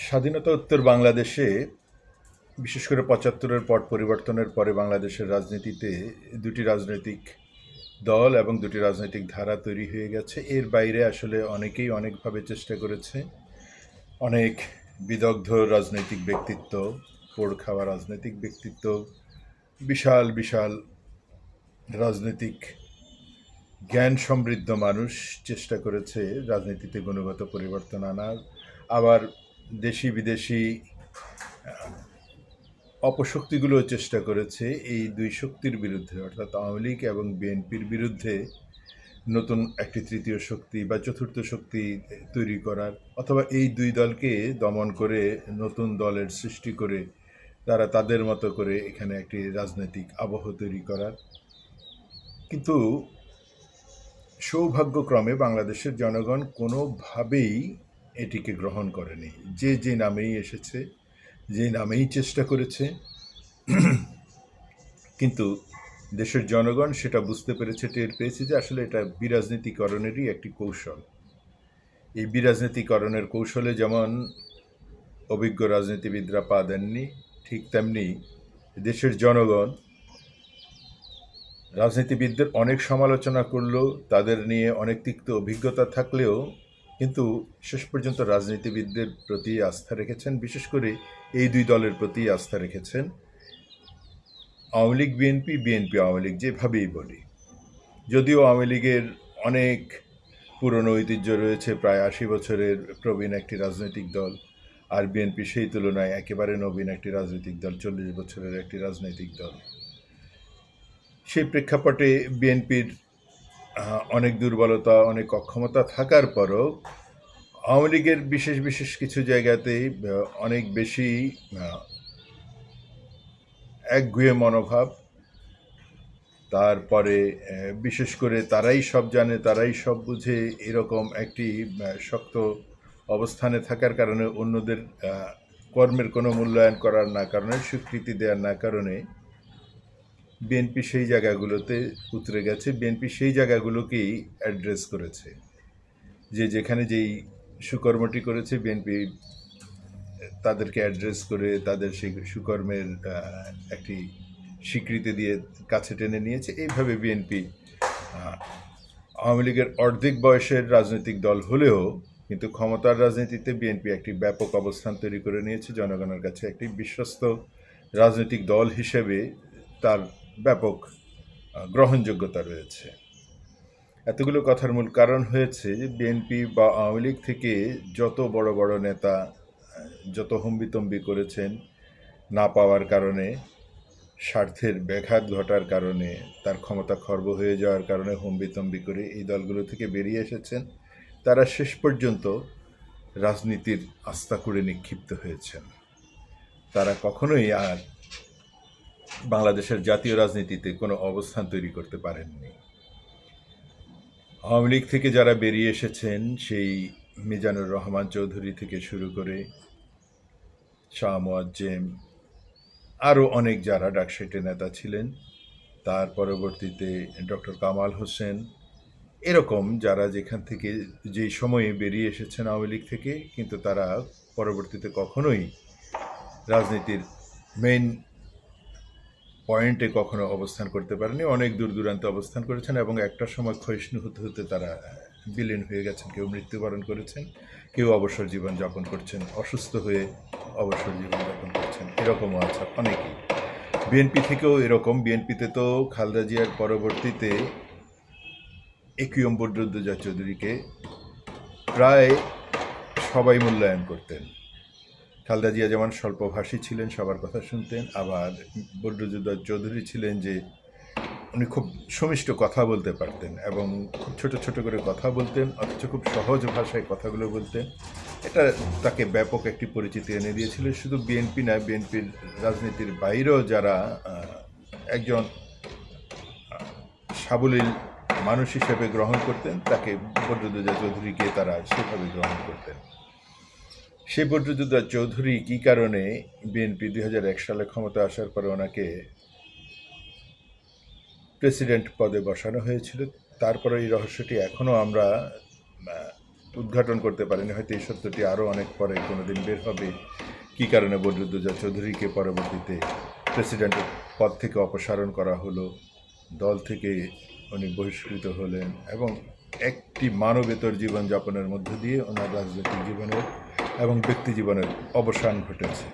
স্বাধীনতা উত্তর বাংলাদেশে বিশেষ করে ৭৫-এর পট পরিবর্তনের পরে বাংলাদেশের রাজনীতিতে দুটি রাজনৈতিক দল এবং দুটি রাজনৈতিক ধারা তৈরি হয়ে গেছে। এর বাইরে আসলে অনেকেই অনেকভাবে চেষ্টা করেছে। অনেক বিদগ্ধ রাজনৈতিক ব্যক্তিত্ব, পোড় খাওয়া রাজনৈতিক ব্যক্তিত্ব, বিশাল বিশাল রাজনৈতিক জ্ঞান সমৃদ্ধ মানুষ চেষ্টা করেছে রাজনীতিতে গুণগত পরিবর্তন আনার। আবার দেশি বিদেশি অপশক্তিগুলোও চেষ্টা করেছে এই দুই শক্তির বিরুদ্ধে, অর্থাৎ আওয়ামী লীগ এবং বিএনপির বিরুদ্ধে নতুন একটি তৃতীয় শক্তি বা চতুর্থ শক্তি তৈরি করার, অথবা এই দুই দলকে দমন করে নতুন দলের সৃষ্টি করে তারা তাদের মতো করে এখানে একটি রাজনৈতিক আবহ তৈরি করার। কিন্তু সৌভাগ্যক্রমে বাংলাদেশের জনগণ কোনোভাবেই এটিকে গ্রহণ করেনি। যে যে নামেই এসেছে, যে নামেই চেষ্টা করেছে, কিন্তু দেশের জনগণ সেটা বুঝতে পেরেছে, টের পেয়েছে যে আসলে এটা বিরাজনীতিকরণেরই একটি কৌশল। এই বিরাজনীতিকরণের কৌশলে যেমন অভিজ্ঞ রাজনীতিবিদরা পা দেননি, ঠিক তেমনি দেশের জনগণ রাজনীতিবিদদের অনেক সমালোচনা করলেও, তাদের নিয়ে অনেক তিক্ত অভিজ্ঞতা থাকলেও কিন্তু শেষ পর্যন্ত রাজনীতিবিদদের প্রতি আস্থা রেখেছেন। বিশেষ করে এই দুই দলের প্রতি আস্থা রেখেছেন। আওয়ামী লীগ বিএনপি, বিএনপি আওয়ামী লীগ, যেভাবেই বলি। যদিও আওয়ামী লীগের অনেক পুরনো ঐতিহ্য রয়েছে, প্রায় ৮০ বছরের প্রবীণ একটি রাজনৈতিক দল, আর বিএনপি সেই তুলনায় একেবারে নবীন একটি রাজনৈতিক দল, ৪০ বছরের একটি রাজনৈতিক দল। সেই প্রেক্ষাপটে বিএনপির অনেক দুর্বলতা, অনেক অক্ষমতা থাকার পরও আওয়ামী লীগের বিশেষ বিশেষ কিছু জায়গাতেই অনেক বেশি একগুঁয়ে মনোভাব। তারপরে বিশেষ করে তারাই সব জানে, তারাই সব বুঝে, এরকম একটি শক্ত অবস্থানে থাকার কারণে অন্যদের কর্মের কোনো মূল্যায়ন করার না কারণে, স্বীকৃতি দেওয়ার না কারণে বিএনপি সেই জায়গাগুলোতে উতরে গেছে। বিএনপি সেই জায়গাগুলোকেই অ্যাড্রেস করেছে। যে যেখানে যেই সুকর্মটি করেছে, বিএনপি তাদেরকে অ্যাড্রেস করে তাদের সেই সুকর্মের একটি স্বীকৃতি দিয়ে কাছে টেনে নিয়েছে। এইভাবে বিএনপি আওয়ামী লীগের অর্ধেক বয়সের রাজনৈতিক দল হলেও কিন্তু ক্ষমতার রাজনীতিতে বিএনপি একটি ব্যাপক অবস্থান তৈরি করে নিয়েছে। জনগণের কাছে একটি বিশ্বস্ত রাজনৈতিক দল হিসেবে তার ব্যাপক গ্রহণযোগ্যতা রয়েছে। এতগুলো কথার মূল কারণ হয়েছে যে বিএনপি বা আওয়ামী লীগ থেকে যত বড় বড় নেতা যত হম্বিতম্বি করেছেন, না পাওয়ার কারণে, স্বার্থের ব্যাঘাত ঘটার কারণে, তার ক্ষমতা খর্ব হয়ে যাওয়ার কারণে হম্বিতম্বি করে এই দলগুলো থেকে বেরিয়ে এসেছেন, তারা শেষ পর্যন্ত রাজনীতির আস্তাকুড়ে নিক্ষিপ্ত হয়েছেন। তারা কখনোই আর বাংলাদেশের জাতীয় রাজনীতিতে কোনো অবস্থান তৈরি করতে পারেননি। আওয়ামী লীগ থেকে যারা বেরিয়ে এসেছেন, সেই মিজানুর রহমান চৌধুরী থেকে শুরু করে শাহ মোয়াজ্জেম, আরও অনেক যারা ডাকসাইটে নেতা ছিলেন, তার পরবর্তীতে ডক্টর কামাল হোসেন, এরকম যারা যেখান থেকে যেই সময়ে বেরিয়ে এসেছেন আওয়ামী লীগ থেকে, কিন্তু তারা পরবর্তীতে কখনোই রাজনীতির মেইন পয়েন্টে কখনো অবস্থান করতে পারেনি। অনেক দূর দূরান্তে অবস্থান করেছেন এবং একটা সময় ক্ষয়িষ্ণু হতে হতে তারা বিলীন হয়ে গেছেন। কেউ মৃত্যুবরণ করেছেন, কেউ অবসর জীবন যাপন করছেন, অসুস্থ হয়ে অবসর জীবন যাপন করছেন, এরকমও আছে অনেকেই। বিএনপি থেকেও এরকম। বিএনপিতে তো খালেদা জিয়ার পরবর্তীতে একিউএম বদরুদ্দোজা চৌধুরীকে প্রায় সবাই মূল্যায়ন করতেন। খালেদা জিয়া যেমন স্বল্পভাষী ছিলেন, সবার কথা শুনতেন, আবার বদরুদ্দোজা চৌধুরী ছিলেন যে উনি খুব সুমিষ্ট কথা বলতে পারতেন এবং খুব ছোট ছোট করে কথা বলতেন, অথচ খুব সহজ ভাষায় কথাগুলো বলতেন। এটা তাকে ব্যাপক একটি পরিচিতি এনে দিয়েছিল। শুধু বিএনপি না, বিএনপির রাজনীতির বাইরেও যারা একজন সাবলীল মানুষ হিসেবে গ্রহণ করতেন, তাকে বদরুদ্দোজা চৌধুরীকে তারা সেভাবে গ্রহণ করতেন। সেই বদরুদ্দোজা চৌধুরী কী কারণে বিএনপি ২০০১ সালে ক্ষমতা আসার পরে ওনাকে প্রেসিডেন্ট পদে বসানো হয়েছিল, তারপরে এই রহস্যটি এখনও আমরা উদ্ঘাটন করতে পারেনি। হয়তো এই সত্যটি আরও অনেক পরে কোনোদিন বের হবে, কী কারণে বদরুদ্দোজা চৌধুরীকে পরবর্তীতে প্রেসিডেন্টের পদ থেকে অপসারণ করা হলো, দল থেকে উনি বহিষ্কৃত হলেন এবং একটি মানবেতর জীবনযাপনের মধ্য দিয়ে ওনার রাজনৈতিক জীবনের এবং ব্যক্তি জীবনের অবসান ঘটেছে।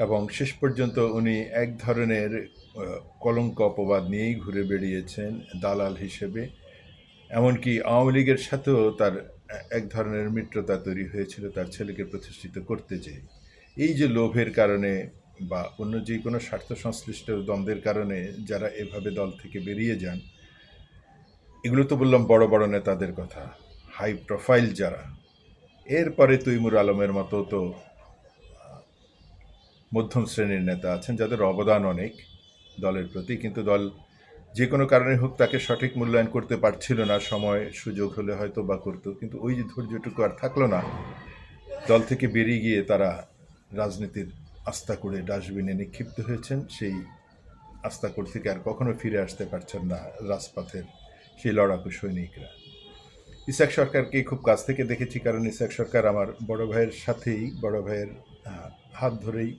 এবং শেষ পর্যন্ত উনি এক ধরনের কলঙ্ক অপবাদ নিয়েই ঘুরে বেরিয়েছেন দালাল হিসেবে। এমনকি আওয়ামী লীগের সাথেও তার এক ধরনের মিত্রতা তৈরি হয়েছিল তার ছেলেকে প্রতিষ্ঠিত করতে যেয়ে। এই যে লোভের কারণে বা অন্য যে কোনো স্বার্থ সংশ্লিষ্ট দ্বন্দ্বের কারণে যারা এভাবে দল থেকে বেরিয়ে যান, এগুলো তো বললাম বড় বড় নেতাদের কথা, হাই প্রোফাইল যারা, এরপরে তৈমুর আলমের মতো তো মধ্যম শ্রেণীর নেতা আছেন যাদের অবদান অনেক দলের প্রতি, কিন্তু দল যে কোনো কারণে হোক তাকে সঠিক মূল্যায়ন করতে পারছিল না। সময় সুযোগ হলে হয়তো বা করতো, কিন্তু ওই যে ধৈর্যটুকু আর থাকলো না। দল থেকে বেরিয়ে গিয়ে তারা রাজনীতির আস্তাকুড়ে ডাস্টবিনে নিক্ষিপ্ত হয়েছেন। সেই আস্তাকুড় থেকে আর কখনো ফিরে আসতে পারছেন না রাজপথের সেই লড়াকু সৈনিকরা। ইসাক সরকারকে খুব কাছ থেকে দেখেছি, কারণ ইসাক সরকার আমার বড় ভাইয়ের সাথেই, বড় ভাইয়ের হাত ধরেই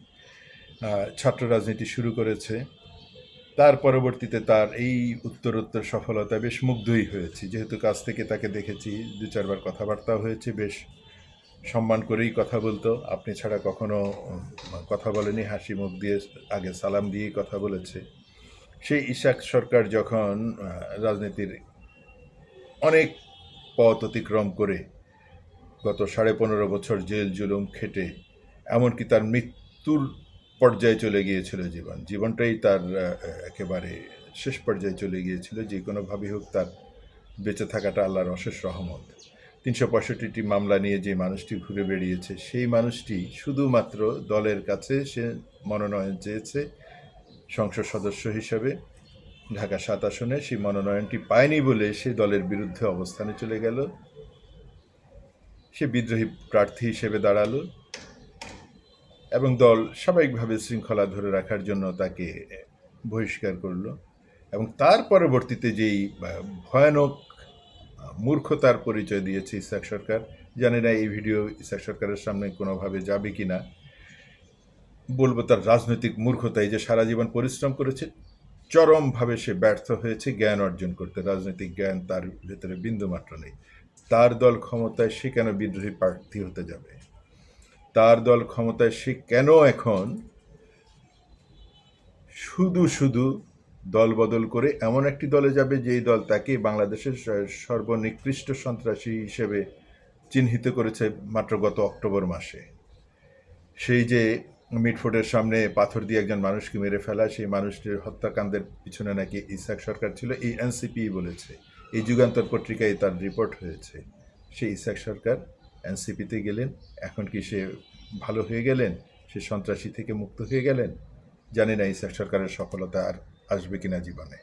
ছাত্র রাজনীতি শুরু করেছে। তার পরবর্তীতে তার এই উত্তরোত্তর সফলতা বেশ মুগ্ধই হয়েছি, যেহেতু কাছ থেকে তাকে দেখেছি, দু চারবার কথাবার্তা হয়েছে, বেশ সম্মান করেই কথা বলতো। আপনি ছাড়া কখনো কথা বলেনি, হাসি মুখ দিয়ে আগে সালাম দিয়েই কথা বলেছে। সেই ইসাক সরকার যখন রাজনীতির অনেক পথ অতিক্রম করে গত 15.5 বছর জেল জুলুম খেটে এমনকি তার মৃত্যুর পর্যায়ে চলে গিয়েছিল, জীবনটাই তার একেবারে শেষ পর্যায়ে চলে গিয়েছিল। যে কোনোভাবেই হোক তার বেঁচে থাকাটা আল্লাহর অশেষ রহমত। 365টি মামলা নিয়ে যে মানুষটি ঘুরে বেরিয়েছে, সেই মানুষটি শুধুমাত্র দলের কাছে সে মনোনয়ন চেয়েছে সংসদ সদস্য হিসাবে ঢাকা 7 আসনে। সেই মনোনয়নটি পায়নি বলে সে দলের বিরুদ্ধে অবস্থানে চলে গেল, সে বিদ্রোহী প্রার্থী হিসেবে দাঁড়ালো এবং দল স্বাভাবিকভাবে শৃঙ্খলা ধরে রাখার জন্য তাকে বহিষ্কার করলো। এবং তার পরবর্তীতে যেই ভয়ানক মূর্খতার পরিচয় দিয়েছে ইসাক সরকার, জানি না এই ভিডিও ইসাক সরকারের সামনে কোনোভাবে যাবে কি না, বলবো তার রাজনৈতিক মূর্খতাই যে সারা জীবন পরিশ্রম করেছে, চরমভাবে সে ব্যর্থ হয়েছে জ্ঞান অর্জন করতে। রাজনৈতিক জ্ঞান তার ভেতরে বিন্দুমাত্র নেই। তার দল ক্ষমতায়, সে কেন বিদ্রোহী প্রার্থী হতে যাবে? তার দল ক্ষমতায়, সে কেন এখন শুধু শুধু দল বদল করে এমন একটি দলে যাবে যেই দল তাকে বাংলাদেশের সর্বনিকৃষ্ট সন্ত্রাসী হিসেবে চিহ্নিত করেছে মাত্র গত অক্টোবর মাসে। সেই যে মিটফোর্ডের সামনে পাথর দিয়ে একজন মানুষকে মেরে ফেলা, সেই মানুষটির হত্যাকাণ্ডের পিছনে নাকি ইসাক সরকার ছিল, এই এনসিপি বলেছে। এই যুগান্তর পত্রিকায় তার রিপোর্ট হয়েছে। সেই ইসাক সরকার এনসিপিতে গেলেন, এখন কি সে ভালো হয়ে গেলেন? সে সন্ত্রাসী থেকে মুক্ত হয়ে গেলেন? জানি না ইসাক সরকারের সফলতা আর আসবে কিনা জীবনে।